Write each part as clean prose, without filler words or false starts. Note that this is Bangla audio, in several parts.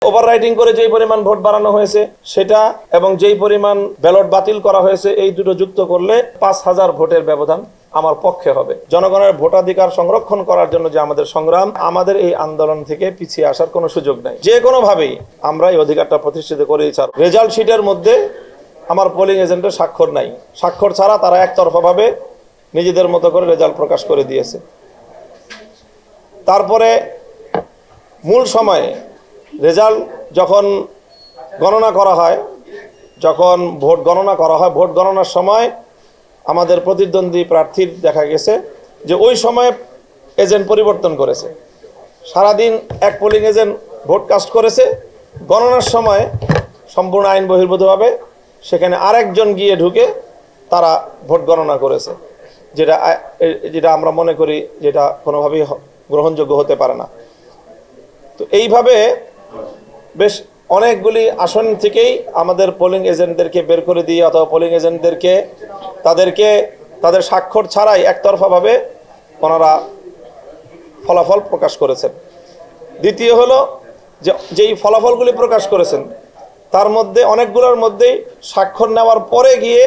ওভাররাইটিং করে যেই পরিমাণ ভোট বাড়ানো হয়েছে সেটা এবং যেই পরিমাণ ব্যালট বাতিল করা হয়েছে এই দুটো যুক্ত করলে ৫,০০০ ভোটের ব্যবধান আমার পক্ষে হবে। জনগণের ভোটাধিকার সংরক্ষণ করার জন্য যে আমাদের সংগ্রাম, আমাদের এই আন্দোলন থেকে পিছিয়ে আসার কোনো সুযোগ নাই। যে কোনোভাবেই আমরা এই অধিকারটা প্রতিষ্ঠিত করেই ছাড়ব। রেজাল্ট শিটের মধ্যে আমার পোলিং এজেন্টের স্বাক্ষর নাই। স্বাক্ষর ছাড়া তারা একতরফাভাবে নিজেদের মতো করে রেজাল্ট প্রকাশ করে দিয়েছে। তারপরে মূল সময়ে রেজাল্ট যখন গণনা করা হয়, ভোট গণনার সময় আমাদের প্রতিদ্বন্দ্বী প্রার্থীর দেখা গেছে যে ওই সময়ে এজেন্ট পরিবর্তন করেছে। সারাদিন এক পোলিং এজেন্ট ভোট কাস্ট করেছে, গণনার সময় সম্পূর্ণ আইন বহির্ভূতভাবে সেখানে আরেকজন গিয়ে ঢুকে তারা ভোট গণনা করেছে, যেটা আমরা মনে করি যেটা কোনোভাবেই গ্রহণযোগ্য হতে পারে না। তো এইভাবে বেশ অনেকগুলি আসন থেকেই আমাদের পোলিং এজেন্টদেরকে বের করে দিয়ে অথবা পোলিং এজেন্টদেরকে তাদের স্বাক্ষর ছাড়াই একতরফাভাবে ওনারা ফলাফল প্রকাশ করেছেন। দ্বিতীয় হলো যেই ফলাফলগুলি প্রকাশ করেছেন তার মধ্যে অনেকগুলোর মধ্যেই স্বাক্ষর নেওয়ার পরে গিয়ে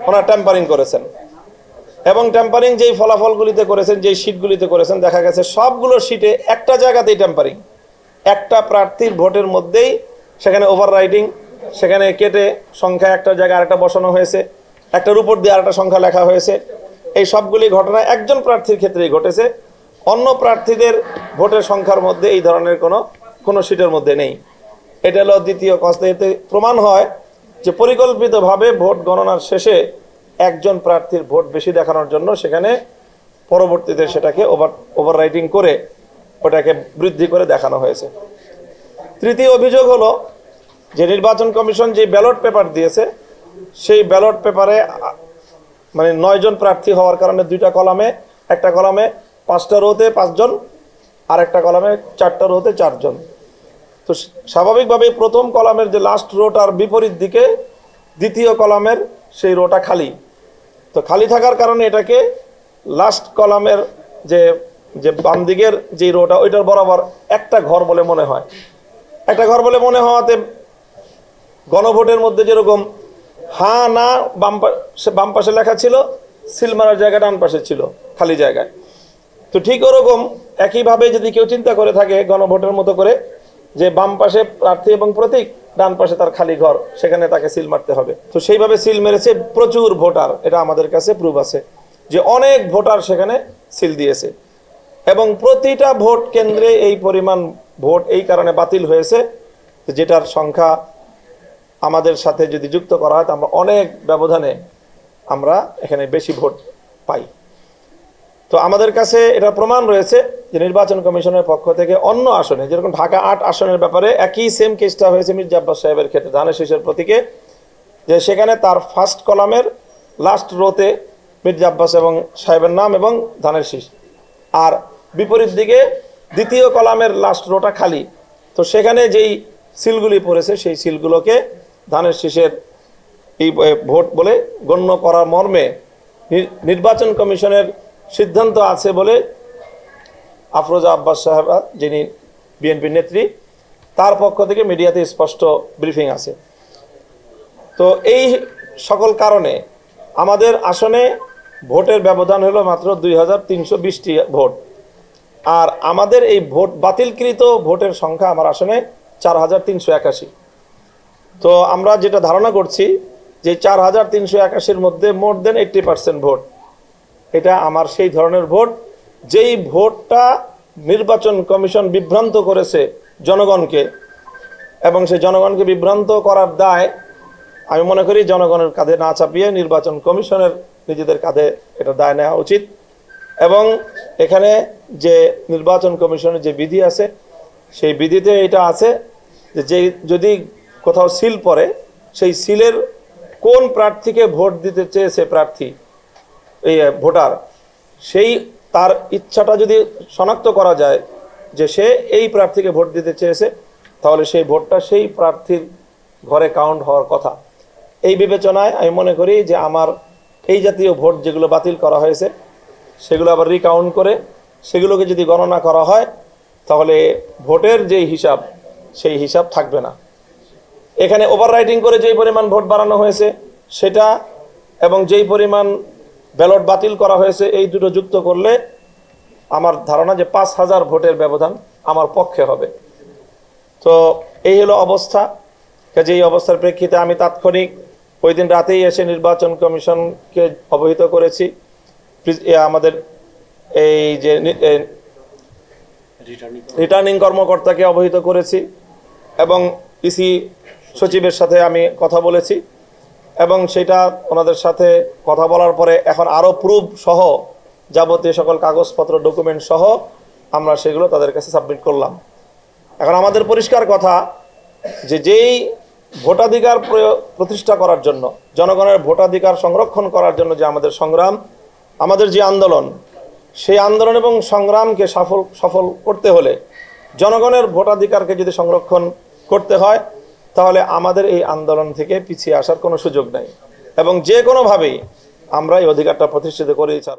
ওনারা ট্যাম্পারিং করেছেন এবং ট্যাম্পারিং যেই ফলাফলগুলিতে করেছেন, যেই শিটগুলিতে করেছেন, দেখা গেছে সবগুলো শিটে একটা জায়গাতেই ট্যাম্পারিং। একটা প্রার্থীর ভোটের মধ্যেই সেখানে ওভাররাইটিং, সেখানে কেটে সংখ্যা একটা জায়গায় আরেকটা বসানো হয়েছে, একটার উপর দিয়ে আরেকটা সংখ্যা লেখা হয়েছে। এই সবগুলি ঘটনা একজন প্রার্থীর ক্ষেত্রেই ঘটেছে, অন্য প্রার্থীদের ভোটের সংখ্যার মধ্যে এই ধরনের কোনো শিটের মধ্যে নেই। এটা হলো দ্বিতীয় কষ্ট। এতে প্রমাণ হয় যে পরিকল্পিতভাবে ভোট গণনার শেষে একজন প্রার্থীর ভোট বেশি দেখানোর জন্য সেখানে পরবর্তীতে সেটাকে ওভাররাইটিং করে ওটাকে বৃদ্ধি করে দেখানো হয়েছে। তৃতীয় অভিযোগ হলো যে নির্বাচন কমিশন যে ব্যালট পেপার দিয়েছে সেই ব্যালট পেপারে 9 জন প্রার্থী হওয়ার কারণে দুইটা কলামে, একটা কলামে 5টা রোতে 5 জন আর একটা কলামে 4টা রোতে 4 জন। তো স্বাভাবিকভাবেই প্রথম কলামের যে লাস্ট রোটার বিপরীত দিকে দ্বিতীয় কলামের সেই রোটা খালি। তো খালি থাকার কারণে এটাকে লাস্ট কলামের যে বাম দিকের যে রোটা ওইটার বরাবর একটা ঘর বলে মনে হয়। একটা ঘর বলে মনে হওয়াতে গণভোটের মধ্যে যেরকম হ্যাঁ না বাম পাশে লেখা ছিল, সিল মারার জায়গা ডান পাশে ছিল খালি জায়গায়। তো ঠিক ওরকম একইভাবে যদি কেউ চিন্তা করে থাকে গণভোটের মতো করে যে বাম পাশে প্রার্থী এবং প্রতীক, ডান পাশে তার খালি ঘর, সেখানে তাকে সিল মারতে হবে। তো সেইভাবে সিল মেরেছে প্রচুর ভোটার, এটা আমাদের কাছে প্রুফ আছে যে অনেক ভোটার সেখানে সিল দিয়েছে এবং প্রতিটা ভোট কেন্দ্রে এই পরিমাণ ভোট এই কারণে বাতিল হয়েছে যেটার সংখ্যা আমাদের সাথে যদি যুক্ত করা হয় তো আমরা অনেক ব্যবধানে আমরা এখানে বেশি ভোট পাই। তো আমাদের কাছে এটা প্রমাণ রয়েছে যে নির্বাচন কমিশনের পক্ষ থেকে অন্য আসনে, যেরকম ঢাকা 8 আসনের ব্যাপারে একই সেম কেসটা হয়েছে মির্জা আব্বাস সাহেবের ক্ষেত্রে ধানের শীষের প্রতীকে, যে সেখানে তার ফার্স্ট কলামের লাস্ট রোতে মির্জা আব্বাস এবং সাহেবের নাম এবং ধানের শীষ, আর বিপরীত দিকে দ্বিতীয় কলামের লাস্ট রোটা খালি। তো সেখানে যেই সিলগুলি পড়েছে সেই সিলগুলোকে ধানের শীষের এই ভোট বলে গণ্য করার মর্মে নির্বাচন কমিশনের সিদ্ধান্ত আছে বলে আফরোজা আব্বাস সাহেবা, যিনি বিএনপির নেত্রী, তার পক্ষ থেকে মিডিয়াতে স্পষ্ট ব্রিফিং আছে। তো এই সকল কারণে আমাদের আসনে ভোটের ব্যবধান হলো মাত্র 2320টি ভোট, আর আমাদের এই ভোট বাতিলকৃত ভোটের সংখ্যা আমার আসনে 4381। তো আমরা যেটা ধারণা করছি যে 4381-র মধ্যে মোর দেন 80% ভোট, এটা আমার সেই ধরনের ভোট যেই ভোটটা নির্বাচন কমিশন বিভ্রান্ত করেছে জনগণকে, এবং সেই জনগণকে বিভ্রান্ত করার দায় আমি মনে করি জনগণের কাঁধে না চাপিয়ে নির্বাচন কমিশনের নিজেদের কাঁধে এটা দায় নেওয়া উচিত। এবং এখানে যে নির্বাচন কমিশনের যে বিধি আছে সেই বিধিতে এটা আছে যে যদি কোথাও সিল পড়ে সেই সিলের কোন প্রার্থীকে ভোট দিতে চেয়েছে প্রার্থী, এই ভোটার, সেই তার ইচ্ছাটা যদি শনাক্ত করা যায় যে সে এই প্রার্থীকে ভোট দিতে চেয়েছে, তাহলে সেই ভোটটা সেই প্রার্থীর ঘরে কাউন্ট হওয়ার কথা। এই বিবেচনায় আমি মনে করি যে আমার এই জাতীয় ভোট যেগুলো বাতিল করা হয়েছে সেগুলো আবার রিকাউন্ট করে সেগুলোকে যদি গণনা করা হয় তাহলে ভোটের যে হিসাব সেই হিসাব থাকবে না। এখানে ওভাররাইটিং করে যেই পরিমাণ ভোট বাড়ানো হয়েছে সেটা এবং যেই পরিমাণ ব্যালট বাতিল করা হয়েছে এই দুটো যুক্ত করলে আমার ধারণা যে 5,000 ভোটের ব্যবধান আমার পক্ষে হবে। তো এই হলো অবস্থা। কাজে এই অবস্থার প্রেক্ষিতে আমি তাৎক্ষণিক ওই দিন রাতেই এসে নির্বাচন কমিশনকে অবহিত করেছি, আমাদের এই যে রিটার্নিং কর্মকর্তাকে অবহিত করেছি এবং ইসি সচিবের সাথে আমি কথা বলেছি এবং সেটা ওনাদের সাথে কথা বলার পরে এখন আরও প্রুফ সহ যাবতীয় সকল কাগজপত্র ডকুমেন্ট সহ আমরা সেগুলো তাদের কাছে সাবমিট করলাম। এখন আমাদের পরিষ্কার কথা যে যেই ভোটাধিকার প্রতিষ্ঠা করার জন্য, জনগণের ভোটাধিকার সংরক্ষণ করার জন্য যে আমাদের সংগ্রাম, আমাদের যে আন্দোলন, সেই আন্দোলন এবং সংগ্রামকে সফল করতে হলে জনগণের ভোটাধিকারকে যদি সংরক্ষণ করতে হয় তাহলে আমাদের এই আন্দোলন থেকে পিছিয়ে আসার কোনো সুযোগ নেই এবং যে কোনোভাবেই আমরা এই অধিকারটা প্রতিষ্ঠিত করেই ছাড়ব।